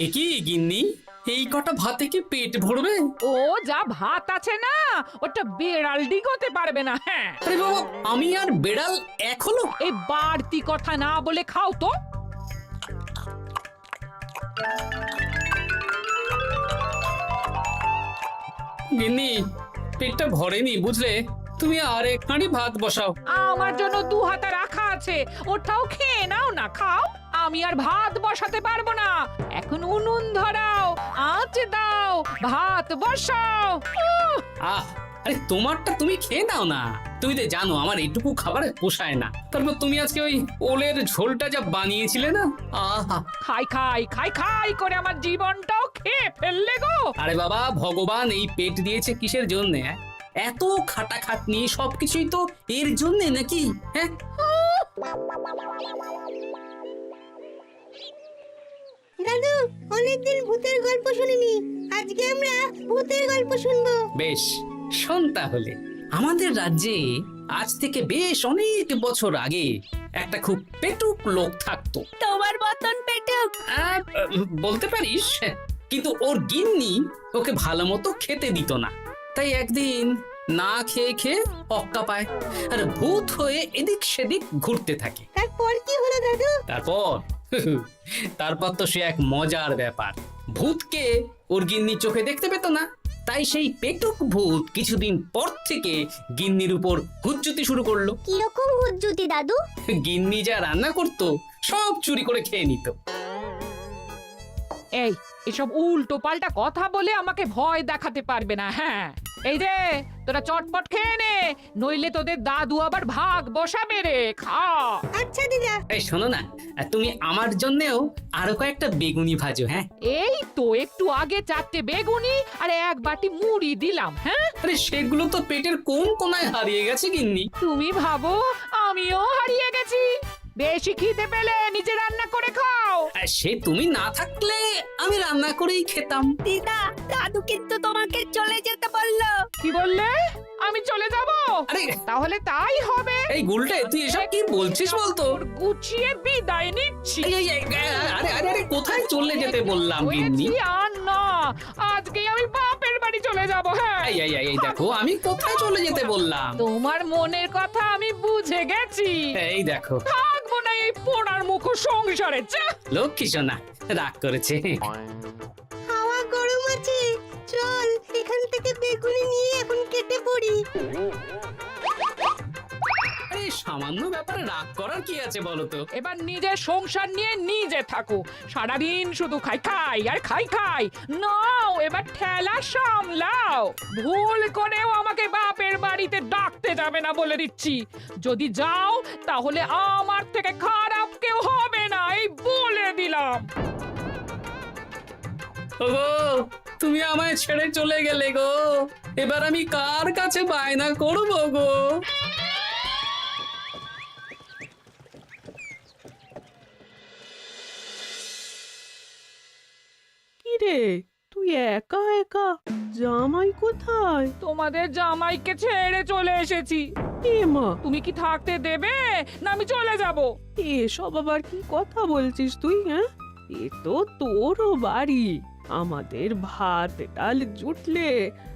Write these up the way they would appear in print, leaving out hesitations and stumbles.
কি গিন্নি, এই কটা ভাতে কি পেট ভরবে? ও যা ভাত আছে না, ওটা বেড়াল ডিগোতে পারবে না। হ্যাঁ, আরে বাবা, আমি আর বেড়াল এক হলো? এই বাড়তি কথা না বলে খাও তো। গিন্নি, পেটটা ভরেনি বুঝলে, তুমি আর এক হাঁড়ি ভাত বসাও। আমার জন্য 2 হাতা রাখা আছে, ওটাও খেয়ে নাও না, খাও। আমি আর ভাত বসাতে পারবো না, এখন উনুন ধরাও, আঁচ দাও, ভাত বসাও। আহ, আরে তোমারটা তুমি খেয়ে নাও না। তুমি তো জানো আমার এইটুকু খাবার পোষায় না। তারপর তুমি আজকে ওই ওলের ঝোলটা যা বানিয়েছিলে না, আহা। খাই খাই খাই খাই করে আমার জীবনটাও খেয়ে ফেললে গো। আরে বাবা, ভগবান এই পেট দিয়েছে কিসের জন্য? এত খাটাখাটনি সবকিছুই তো এর জন্য নাকি? হ্যাঁ, দাদু, অনেকদিন ভূতের গল্প শুনিনি, আজকে আমরা ভূতের গল্প শুনবো। বেশ, শোন তাহলে। আমাদের রাজ্যে আজ থেকে বেশ অনেক বছর আগে একটা খুব পেটুক লোক থাকতো। তোমার মতন পেটুক? বলতে পারিস, কিন্তু ওর গিন্নি ওকে ভালো মতো খেতে দিত না। তাই একদিন না খেয়ে খেয়ে অক্কা পায় আর ভূত হয়ে এদিক সেদিক ঘুরতে থাকে। তারপর কি হলো দাদু? তারপর তো সে এক মজার ব্যাপার। ভূতকে ওর গিন্নি চোখে দেখতে পেত না, তাই সেই পেটুক ভূত কিছুদিন পর থেকে গিন্নির উপর হুজ্জুতি শুরু করলো। কিরকম হুজ্জুতি দাদু? গিন্নি যা রান্না করতো সব চুরি করে খেয়ে নিত। এই এসব উল্টো পাল্টা কথা বলে আমাকে ভয় দেখাতে পারবে না। হ্যাঁ, এই যে তোরা চটপট খেয়ে নে, নইলে তোদের দাদু আবার ভাগ বসাবে রে। খা। আচ্ছা দিদা। এই শোনো না, তুমি আমার জন্যেও আরো কয়েকটা বেগুনি ভাজো। হ্যাঁ, এই তো একটু আগে 4টে বেগুনি আর 1 বাটি মুড়ি দিলাম। হ্যাঁ, আরে সেগুলো তো পেটের কোন কোনায় হারিয়ে গেছে গিন্নি। তুমি ভাবো আমিও হারিয়ে গেছি? বেশি খিদে পেলে নিজে রান্না করে খাও। আর সে তুমি না থাকলে আমি রান্না করেই খেতাম। দিদা, দাদু কিন্তু তোমাকে চলে যেতে বললো। কি বললে? আমি চলে যাব? আরে তাহলে তাই হবে। এই গুলটে, তুই এসব কি বলছিস বলতো? গুছিয়ে বিদায় নিচ্ছি। আরে আরে আরে, কোথায় চলে যেতে বললাম গিন্নি? হয়েছি আর না, আজকেই আমি বাপের বাড়ি চলে যাব। হ্যাঁ, এই দেখো, আমি কোথায় চলে যেতে বললাম? তোমার মনের কথা আমি বুঝে গেছি। এই দেখো, থাকবো না এই পোড়ার মুখ সংসারে। যা। লক্ষ্মী সোনা রাগ করেছে। হাওয়া গরম আছে, চল এখান থেকে বেগুনি নিয়ে এখন কেটে পড়ি। আরে সামান্য ব্যাপারে রাগ করার কি আছে বলো তো? এবার নিজের সংসার নিয়ে নিজে থাকো, সারাদিন শুধু খাই খাই আর খাই খাই। নাও এবার ঠেলা সামলাও। ভুল করেও আমাকে বাপের বাড়িতে ডাকতে যাবে না বলে দিচ্ছি। যদি যাও তাহলে আমার থেকে খারাপ কেউ হবে না, এই বলে দিলাম। ওগো, তুমি আমায় ছেড়ে চলে গেলে গো, এবার আমি কার কাছে বায়না করবো গো? কি রে, তুই একা একা? জামাই কোথায়? তোমাদের জামাইকে ছেড়ে চলে এসেছি। এ মা, তুমি কি থাকতে দেবে না আমি চলে যাব? এসব আবার কি কথা বলছিস তুই? হ্যাঁ, এ তো তোরও বাড়ি। আমাদের ভাত ডাল জুটলে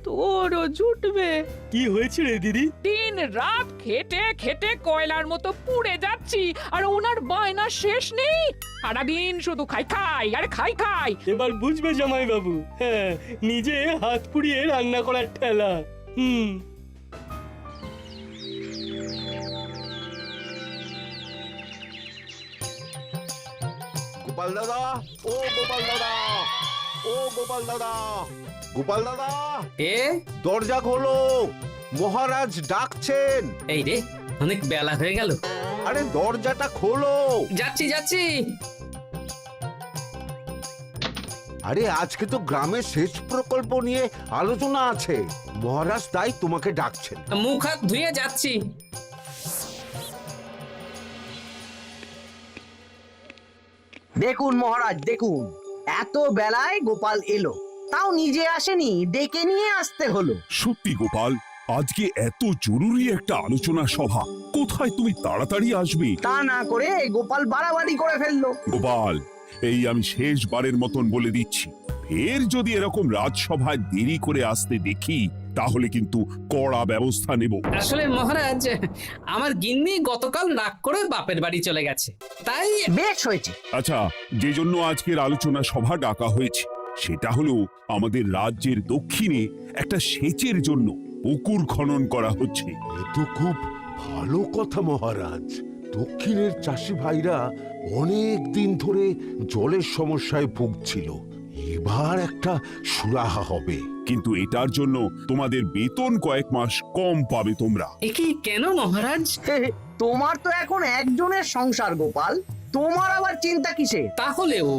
তোরও জুটবে। কি হয়েছে রে দিদি? দিন রাত খেটে খেটে কয়লার মতো পুড়ে যাচ্ছি, আর ওনার বায়না শেষ নেই। সারাদিন শুধু খাই খাই আর খাই খাই। এবার বুঝবে জামাই বাবু। হ্যাঁ, নিজে হাত পুড়িয়ে রান্না করার ঠেলা। গোপাল দাদা, ও গোপাল দাদা, ও গোপাল দাদা, গোপাল দাদা, এ দরজা খোলো, মহারাজ ডাকছেন। এই রে, অনেক বেলা হয়ে গেল। আরে দরজাটা খোলো। যাচ্ছি যাচ্ছি। আরে আজকে তো গ্রামের সেচ প্রকল্প নিয়ে আলোচনা আছে, মহারাজ তাই তোমাকে ডাকছেন। মুখ হাত ধুয়ে যাচ্ছি। দেখুন মহারাজ, দেখুন এত বেলায় গোপাল এলো, তাও নিজে আসেনি, ডেকে নিয়ে আসতে হলো। সত্যি গোপাল, আজকে এত জরুরি একটা আলোচনা সভা, কোথায় তুমি তাড়াতাড়ি আসবে? তা না করে গোপাল বাড়াবাড়ি করে ফেললো। গোপাল, এই আমি শেষবারের মতন বলে দিচ্ছি, ফের যদি এরকম রাজসভায় দেরি করে আসতে দেখি তাহলে কিন্তু কড়া ব্যবস্থা নেব। আসলে মহারাজ, আমার গিন্নি গতকাল রাগ করে বাপের বাড়ি চলে গেছে, তাই বেশ হয়েছে। আচ্ছা, যে জন্য আজকের আলোচনা সভা ডাকা হয়েছে সেটা হলো আমাদের রাজ্যের দক্ষিণে একটা সেচের জন্য পুকুর খনন করা হচ্ছে। এ তো খুব ভালো কথা মহারাজ। দক্ষিণের চাষি ভাইরা অনেক দিন ধরে জলের সমস্যায় ভুগছিল, এবার একটা সুরাহা হবে। কিন্তু এটার জন্য তোমাদের বেতন কয়েক মাস কম পাবে তোমরা। একি কেন মহারাজ? তোমার তো এখন একজনের সংসার গোপাল, তোমার আবার চিন্তা কিসে? তাহলেও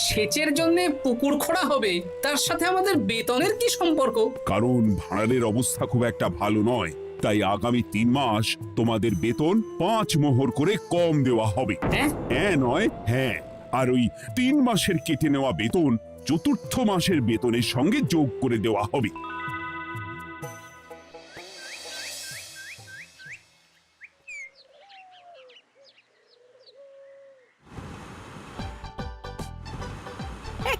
সেচের জন্য পুকুর খোঁড়া হবে, তার সাথে আমাদের বেতনের কি সম্পর্ক? কারণ ভাড়ারের অবস্থা খুব একটা ভালো নয়, তাই আগামী 3 মাস তোমাদের বেতন 5 মোহর করে কম দেওয়া হবে। হ্যাঁ? হ্যাঁ নয় হ্যাঁ। আর ওই 3 মাসের কেটে নেওয়া বেতন চতুর্থ মাসের বেতনের সঙ্গে যোগ করে দেওয়া হবে।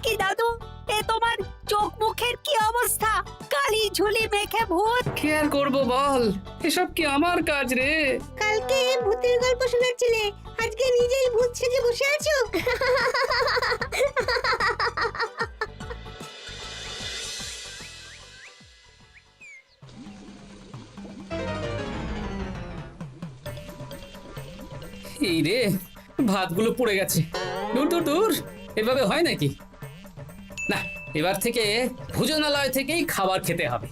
কি দাদু, এ তোমার চোখ মুখের কি অবস্থা? কালি ঝুলি মেখে ভূত। কি আর করবো বল, এসব কি আমার কাজ রে? কালকে ভূতের গল্প শোনাচ্ছিলে, আজকে নিজেই ভূত সেজে বসে আছো। এই রে, ভাতগুলো পড়ে গেছে। দূর দূর দূর, এভাবে হয় নাকি? না, এবার থেকে ভোজনালয় থেকেই খাবার খেতে হবে।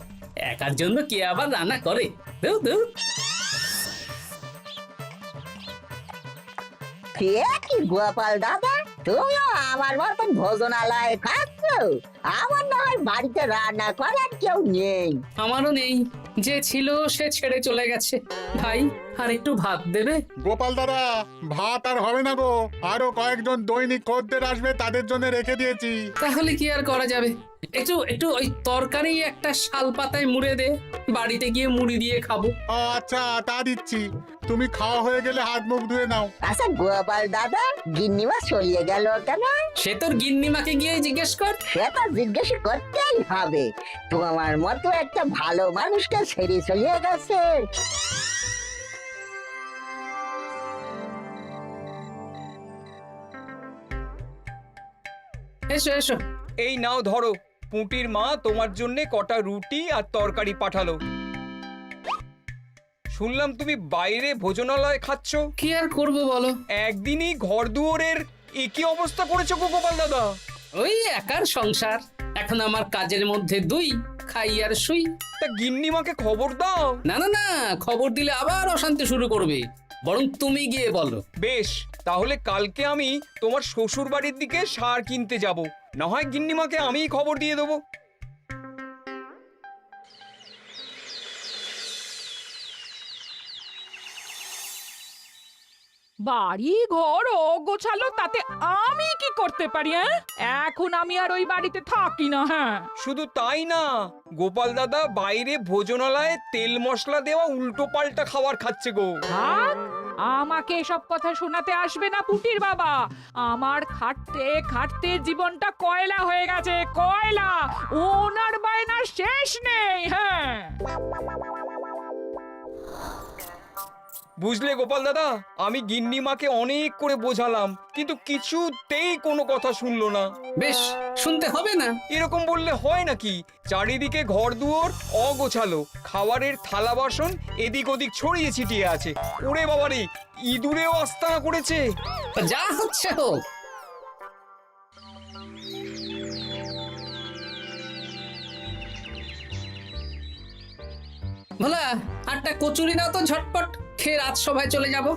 একার জন্য কে আবার রান্না করে? দূর দূর। কি গোপাল দাদা, তুমিও আমার মতন ভোজনালয়ে খাচ্ছ? আমার না হয় বাড়িতে রান্না করার কেউ নেই। আমারও নেই, যে ছিল সে ছেড়ে চলে গেছে। ভাই, আর একটু ভাত দেবে? গোপাল দাদা, ভাত আর হবে না গো, আরো কয়েকজন দৈনিক খদ্দের আসবে, তাদের জন্য রেখে দিয়েছি। তাহলে কি আর করা যাবে? একটু একটু ওই তরকারি একটা শাল পাতায় মুড়ে দে, বাড়িতে গিয়ে মুড়ি দিয়ে খাবো। আচ্ছা, তা দিচ্ছি। তুমি খাওয়া হয়ে গেলে হাত মুখ ধুয়ে নাও। আচ্ছা গোপাল দাদা, গিন্নিমা চলিয়ে গেল কেন? সে তোর গিন্নিমাকে গিয়ে জিজ্ঞেস কর। সে তো জিজ্ঞেস করতেই হবে, তোমার মতো একটা ভালো মানুষকে ছেড়ে চলিয়ে গেছে। এসো এসো। এই নাও ধরো, পুঁটির মা তোমার জন্য কটা রুটি আর তরকারি পাঠালো। শুনলাম তুমি বাইরে ভোজনালয় খাচ্ছ। কি আর করবো বলো, একদিনই ঘর দুয়ারের একই অবস্থা করেছো গো গোপাল দাদা। ওই একার সংসার, এখন আমার কাজের মধ্যে দুই, খাই আর শুই। তা গিন্নিমাকে খবর দাও। না না না, খবর দিলে আবার অশান্তি শুরু করবে, বরং তুমি গিয়ে বলো। বেশ, তাহলে কালকে আমি তোমার শ্বশুর বাড়ির দিকে সার কিনতে যাব, না হয় গিন্নিমাকে আমিই খবর দিয়ে দেবো। বাড়ি ঘর অগোছালো, তাতে আমি কি করতে পারি? হ্যাঁ, এখন আমি আর ওই বাড়িতে থাকি না। হ্যাঁ, শুধু তাই না, গোপাল দাদা বাইরে ভোজনালয়ে তেল মশলা দেওয়া উল্টো পাল্টা খাবার খাচ্ছে গো। থাক, আমাকে এসব কথা শোনাতে আসবে না পুটির বাবা। আমার খাটতে খাটতে জীবনটা কয়লা হয়ে গেছে, কয়লা। ওনার বায়নার শেষ নেই। হ্যাঁ, বুঝলে গোপাল দাদা, আমি গিন্নিমাকে অনেক করে বোঝালাম, কিন্তু কিছুতেই কোনো কথা শুনলো না। বেশ, শুনতে হবে না। এরকম বললে হয় নাকি? চারিদিকে ঘর দুয়ার অগোছালো, খাবারের থালা বাসন এদিক ওদিক ছড়িয়ে ছিটিয়ে আছে। ওরে বাবারে, ইঁদুরেও আস্তানা করেছে। যা হচ্ছে হোক। ভোলা, আটটা কচুরি দাও তো ঝটপট, খেয়ে রাজসভায় চলে যাব।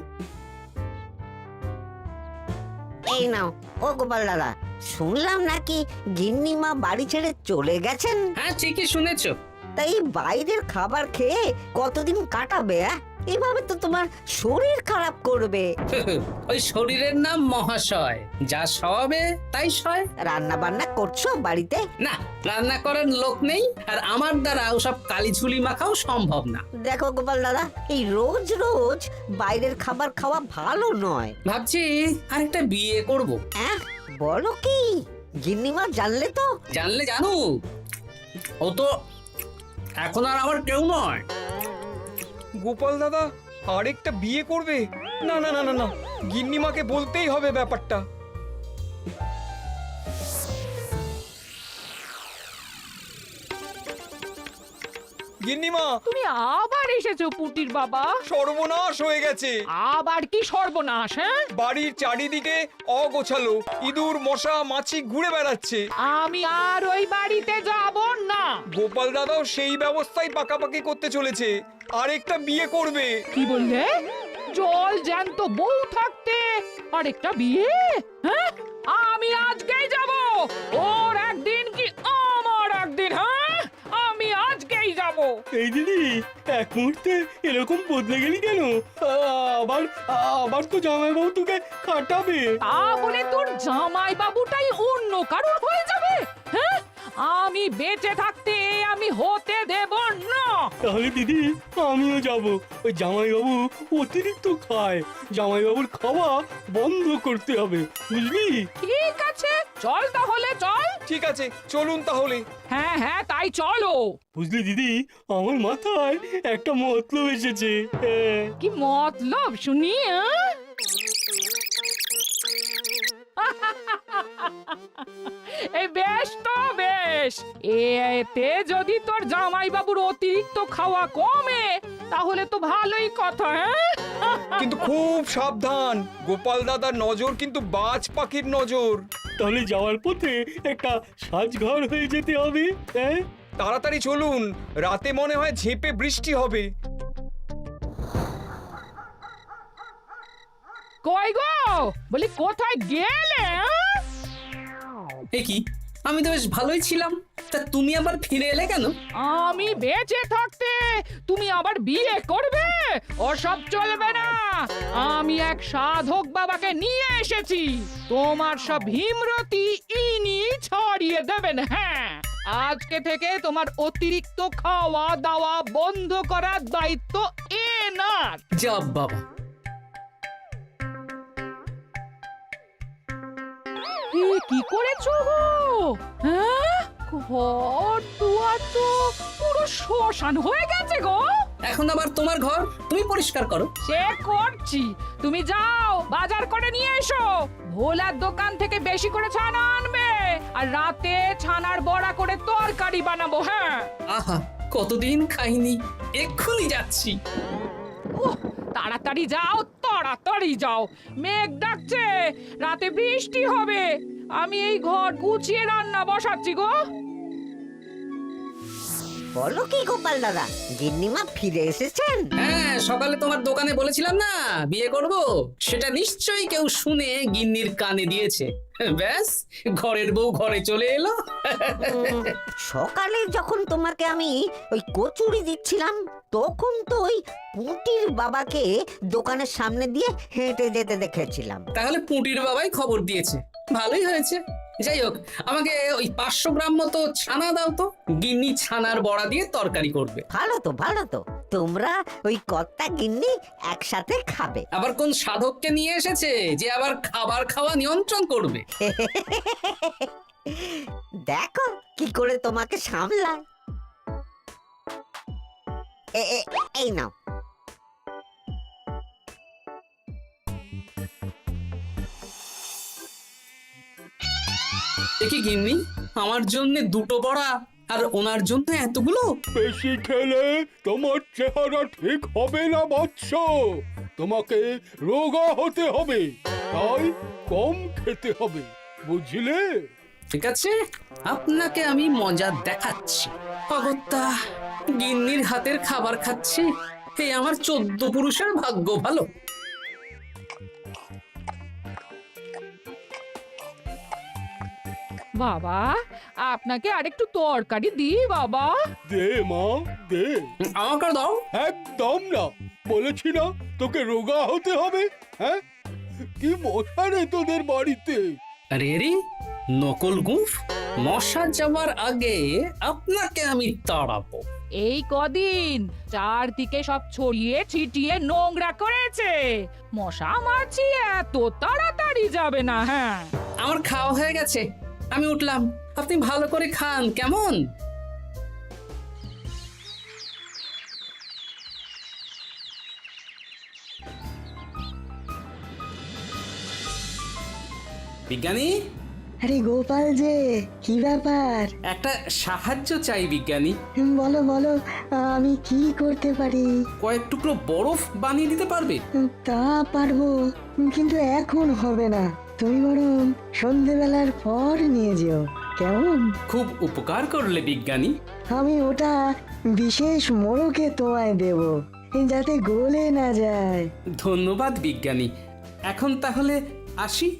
এই নাও। ও গোপাল দাদা, শুনলাম নাকি গিন্নিমা বাড়ি ছেড়ে চলে গেছেন? হ্যাঁ, ঠিকই শুনেছো। তাই বাইরের খাবার খেয়ে কতদিন কাটাবে? এভাবে তো তোমার শরীর খারাপ করবে। ওই শরীরের নাম মহাশয়, যা সবে তাই সয়। রান্না বান্না করছো বাড়িতে? না, রান্না করার লোক নেই, আর আমার দ্বারা ওসব কালিঝুলি মাখাও সম্ভব না। দেখো গোপাল দাদা, এই রোজ রোজ বাইরের খাবার খাওয়া ভালো নয়। ভাবছি আরেকটা বিয়ে করব। বলো কি? গিন্নিমা জানলে তো? জানলে জানুক, ও তো এখন আর আমার কেউ নয়। গোপাল দাদা আরেকটা বিয়ে করবে? না না না না না, গিন্নিমাকে বলতেই হবে ব্যাপারটা। গিন্নিমা, তুমি আবার এসেছো পুটির বাবা? সর্বনাশ হয়ে গেছে। আবার কি সর্বনাশ? হ্যাঁ, বাড়ির চারিদিকে অগোছালো, ইঁদুর মশা মাছি ঘুরে বেড়াচ্ছে। আমি আর ওই বাড়িতে যাব না। গোপাল দাদাও সেই ব্যবস্থাই পাকাপাকি করতে চলেছে, আরেকটা বিয়ে করবে। কি বললে? জল জ্যান্ত বউ থাকতে আরেকটা বিয়ে? হ্যাঁ, আমি আজকেই যাব। ওর একদিন কি আমার একদিন? হ্যাঁ, আমি আজকেই যাব। এই দিদি, এক মুহূর্তে এরকম বদলে গেলি কেন? আবার আবার তো জামাইবাবু তোকে কাটাবে। তা বলে তোর জামাই বাবুটাই অন্য কারোর হয়ে যাবে? হ্যাঁ, আমি বেঁচে থাকতে আমি হতে দেব না। তাহলে দিদি আমিও যাব। ওই জামাইবাবু অতিরিক্ত খায়, জামাইবাবুর খাওয়া বন্ধ করতে হবে, বুঝলি? ঠিক আছে, চল তাহলে চল। ঠিক আছে, চলুন তাহলে। হ্যাঁ হ্যাঁ, তাই চলো। বুঝলি দিদি, আমার মাথায় একটা মতলব এসেছে। হ্যাঁ। কি মতলব শুনি? এই বেশ তো বেশ, এতে যদি তোর জামাই বাবুর অতিরিক্ত খাওয়া কমে তাহলে তো ভালোই কথা। হ্যাঁ, কিন্তু খুব সাবধান, গোপাল দাদার নজর কিন্তু বাজ পাখির নজর। তাহলে যাওয়ার পথে একটা সাজঘর হয়ে যেতে হবে। হ্যাঁ, তাড়াতাড়ি চলুন, রাতে মনে হয় ঝেঁপে বৃষ্টি হবে। কই গো, বলি কোথায় গেলে? এ কি, আমি তো বেশ ভালোই ছিলাম, তা তুমি আবার ফিরে এলে কেন? আমি বেঁচে থাকতে তুমি আবার বিয়ে করবে? ওসব চলবে না। আমি এক সাধক বাবাকে নিয়ে এসেছি, তোমার সব ভীমরতি ইনি ছড়িয়ে দেবেন। হ্যাঁ, আজকে থেকে তোমার অতিরিক্ত খাওয়া দাওয়া বন্ধ করার দায়িত্ব এনার। যাব বাবা। কি করেছো গো? হ্যাঁ, ঘর দুয়ার তো পুরো শ্মশান হয়ে গেছে গো। এখন আবার তোমার ঘর তুমি পরিষ্কার করো। সে করছি, তুমি যাও বাজার করে নিয়ে এসো। ভোলার দোকান থেকে বেশি করে ছানা আনবে, আর রাতে ছানার বড়া করে তরকারি বানাবো। হ্যাঁ, আহা, কতদিন খাইনি, এক্ষুনি যাচ্ছি। তাড়াতাড়ি যাও, তাড়াতাড়ি যাও, মেঘ ডাকছে, রাতে বৃষ্টি হবে। আমি এই ঘর গুছিয়ে রান্না বসাচ্ছি গো। বলো কি গোপাল দাদা, গিন্নিমা ফিরে এসেছেন? হ্যাঁ, সকালে তোমার দোকানে বলেছিলাম না বিয়ে করব, সেটা নিশ্চয়ই কেউ শুনে গিন্নির কানে দিয়েছে। ব্যাস, ঘরের বউ ঘরে চলে এলো। সকালে যখন তোমাকে আমি ওই কচুরি দিচ্ছিলাম, তখন তো ওই পুটির বাবাকে দোকানের সামনে দিয়ে হেঁটে যেতে দেখেছিলাম। তাহলে পুঁটির বাবাই খবর দিয়েছে, ভালোই হয়েছে। যাই হোক, আমাকে ওই 500 গ্রাম মতো ছানা দাও তো, গিন্নি ছানার বড়া দিয়ে তরকারি করবে। ভালো তো, ভালো তো, তোমরা ওই কর্তা গিন্নি একসাথে খাবে। আবার কোন সাধককে নিয়ে এসেছে যে আবার খাবার খাওয়া নিয়ন্ত্রণ করবে? দেখো কি করে তোমাকে সামলায়। এই নাও। দেখি গিন্নি, আমার জন্য দুটো বড়া আর ওনার জন্য এতগুলো? বেশি খেলে তোমার চেহারা ঠিক হবে না বৎস, তোমাকে রোগা হতে হবে, তাই কম খেতে হবে, বুঝলে? ঠিক আছে, আপনাকে আমি মজা দেখাচ্ছি। অগত্যা গিন্নির হাতের খাবার খাচ্ছি, এই আমার 14 পুরুষের ভাগ্য ভালো। বাবা, আপনাকে আরেকটু তরকারি দিই বাবা? দে মা, দে। আমাকে দাও। একদম না, বলেছি না তোকে রোগা হতে হবে। হ্যাঁ, কি মশা রে তোদের বাড়িতে। আরে আরে নকল গুঁফ, মশা যাওয়ার আগে আপনাকে আমি তাড়াবো। এই কদিন চারদিকে সব ছড়িয়ে ছিটিয়ে নোংরা করেছে, মশা মাছি এত তাড়াতাড়ি যাবে না। হ্যাঁ, আমার খাওয়া হয়ে গেছে, আমি উঠলাম। আপনি ভালো করে খান কেমন? বিজ্ঞানী, আরে গোপাল যে, কি ব্যাপার? একটা সাহায্য চাই বিজ্ঞানী। বলো বলো, আমি কি করতে পারি? কয়েক টুকরো বরফ বানিয়ে দিতে পারবে? তা পারবো, কিন্তু এখন হবে না। তুমি বরং সন্ধেবেলার পর নিয়ে যেও, কেমন? খুব উপকার করলে বিজ্ঞানী। আমি ওটা বিশেষ মোড়কে তোমায় দেব, যাতে গলে না যায়। ধন্যবাদ বিজ্ঞানী, এখন তাহলে আসি।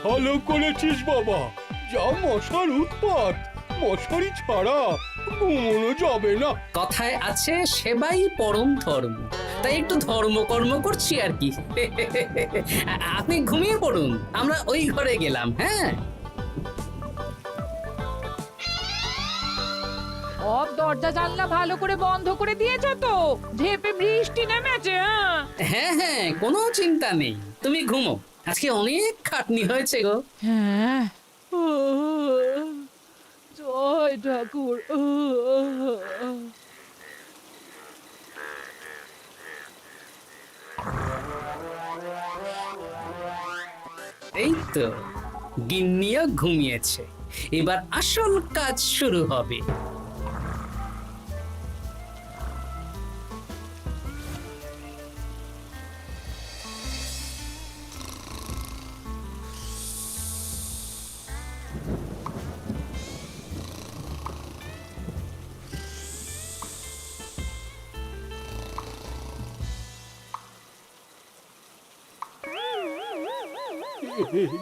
ভালো করেছিস বাবা, যা মশার উৎপাত, মশারি ছাড়া ঘুমোনো যাবে না। কথায় আছে সেবাই পরম ধর্ম, তাই একটু ধর্মকর্ম করছি আর কি। আপনি ঘুমিয়ে পড়ুন, আমরা ওই ঘরে গেলাম। হ্যাঁ, সব দরজা জানলা ভালো করে বন্ধ করে দিয়েছ তো? ঝেপে বৃষ্টি নেমেছে। হ্যাঁ হ্যাঁ, কোনো চিন্তা নেই, তুমি ঘুমো। আজকে অনেক খাটনি হয়েছে গো। হ্যাঁ, জয় ঠাকুর। এই তো গিন্নিও ঘুমিয়েছে, এবার আসল কাজ শুরু হবে।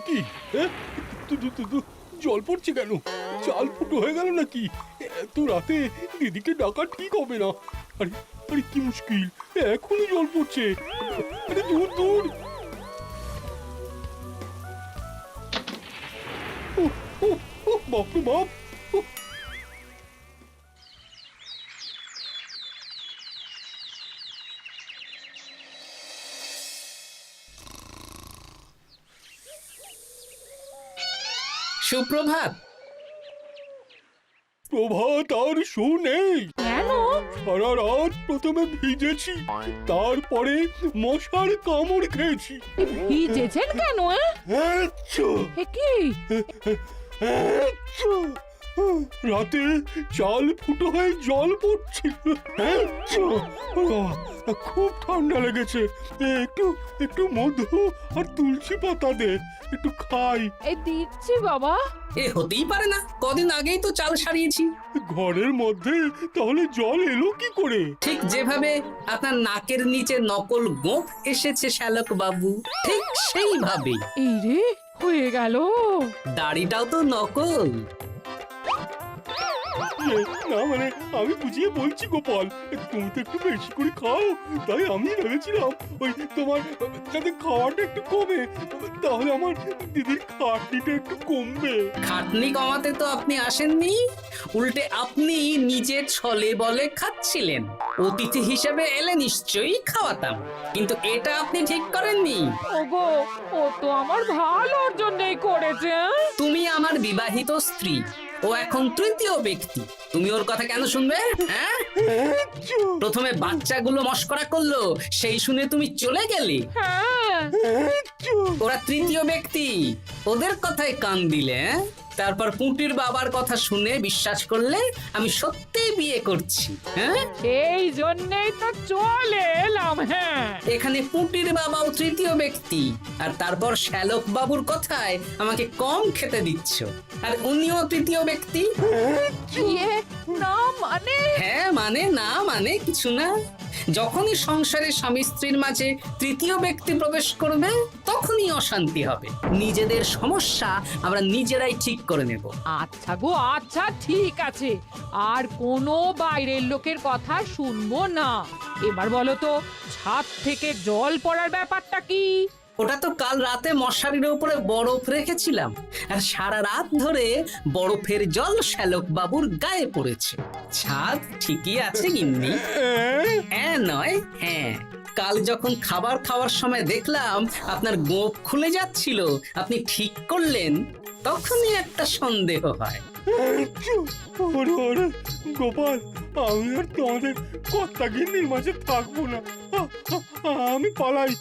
কি জল পড়ছে কেন? চাল ফুটো হয়ে গেল নাকি? এত রাতে দিদিকে ডাকা ঠিক হবে না। আরে আরে কি মুশকিল, এখনই জল পড়ছে। আরে দূর দূর। বাপরে বাপ। সুপ্রভাত। প্রভাত আর শু নেই। কেন? সারা রাত প্রথমে ভিজেছি, তারপরে মশার কামড় খেয়েছি। ভিজেছেন কেন? হ্যাঁচো, এ কি? হ্যাঁচো। রাতে চাল ফুটো হয়ে জল পড়ছিল। হ্যাঁচো। খুব ঠান্ডা লেগেছে। একটু একটু মধু আর তুলসী পাতা দে, একটু খাই। এই দিচ্ছি বাবা। এ হতেই পারে না, কদিন আগেই তো চাল সারিয়েছি। ঘরের মধ্যে তাহলে জল এলো কি করে? ঠিক যেভাবে আপনার নাকের নিচে নকল গোঁফ এসেছে শ্যালক বাবু, ঠিক সেইভাবেই। এই রে, হয়ে গেল। দাড়িটাও তো নকল। না মানে আমি বুঝিয়ে বলছি গোপাল, তুমি তো একটু বেশি করে খাও, তাই আমি ভেবেছিলাম ওই তোমার যাতে খাওয়াটা একটু কমে, তাহলে আমার দিদির খাটনিটা একটু কমবে। খাটনি কমাতে তো আপনি আসেননি, উল্টে আপনি নিজে ছলে বলে খাচ্ছিলেন। অতিথি হিসেবে এলে নিশ্চয়ই খাওয়াতাম, কিন্তু এটা আপনি ঠিক করেননি। ওগো, ও তো আমার ভালোর জন্যই করেছে। তুমি আমার বিবাহিত স্ত্রী, ও এখন তৃতীয় ব্যক্তি, তুমি ওর কথা কেন শুনবে? হ্যাঁ, প্রথমে বাচ্চাগুলো মস্করা করলো, সেই শুনে তুমি চলে গেলে। হ্যাঁ, ওরা তৃতীয় ব্যক্তি, ওদের কথায় কান দিলে। তারপর পুঁটির বাবার কথা শুনে বিশ্বাস করলে আমি সত্যি বিয়ে করছি। হ্যাঁ, সেই জন্যেই তো চলে এলাম। হ্যাঁ, এখানে পুঁটির বাবাও তৃতীয় ব্যক্তি, আর তারপর শ্যালক বাবুর কথায় আমাকে কম খেতে দিচ্ছ, আর উনিও তৃতীয় ব্যক্তি। ইয়ে, না মানে? হ্যাঁ মানে না মানে কিছু না। যখনই সংসারে স্বামী স্ত্রীর মাঝে তৃতীয় ব্যক্তি প্রবেশ করবে তখনই অশান্তি হবে। নিজেদের সমস্যা আমরা নিজেরাই ঠিক করে নেব। আচ্ছা গো, আচ্ছা ঠিক আছে, আর কোনো বাইরের লোকের কথা শুনবো না। এবার বলো তো, ছাদ থেকে জল পড়ার ব্যাপারটা কি? ওটা তো কাল রাতে মশারির উপরে বরফ রেখেছিলাম, আর সারা রাত ধরে বরফের জল শ্যালক বাবুর গায়ে পড়েছে। ছাদ ঠিকই আছে গিন্নি। হ্যাঁ নয় হ্যাঁ, কাল যখন খাবার খাওয়ার সময় দেখলাম আপনার গোঁফ খুলে যাচ্ছিল, আপনি ঠিক করলেন, তখনই একটা সন্দেহ হয়। ওরে ওরে গোপাল, আমি আর তোমাদের কর্তা গিন্নির মাঝে থাকবো না। আমি পালাই।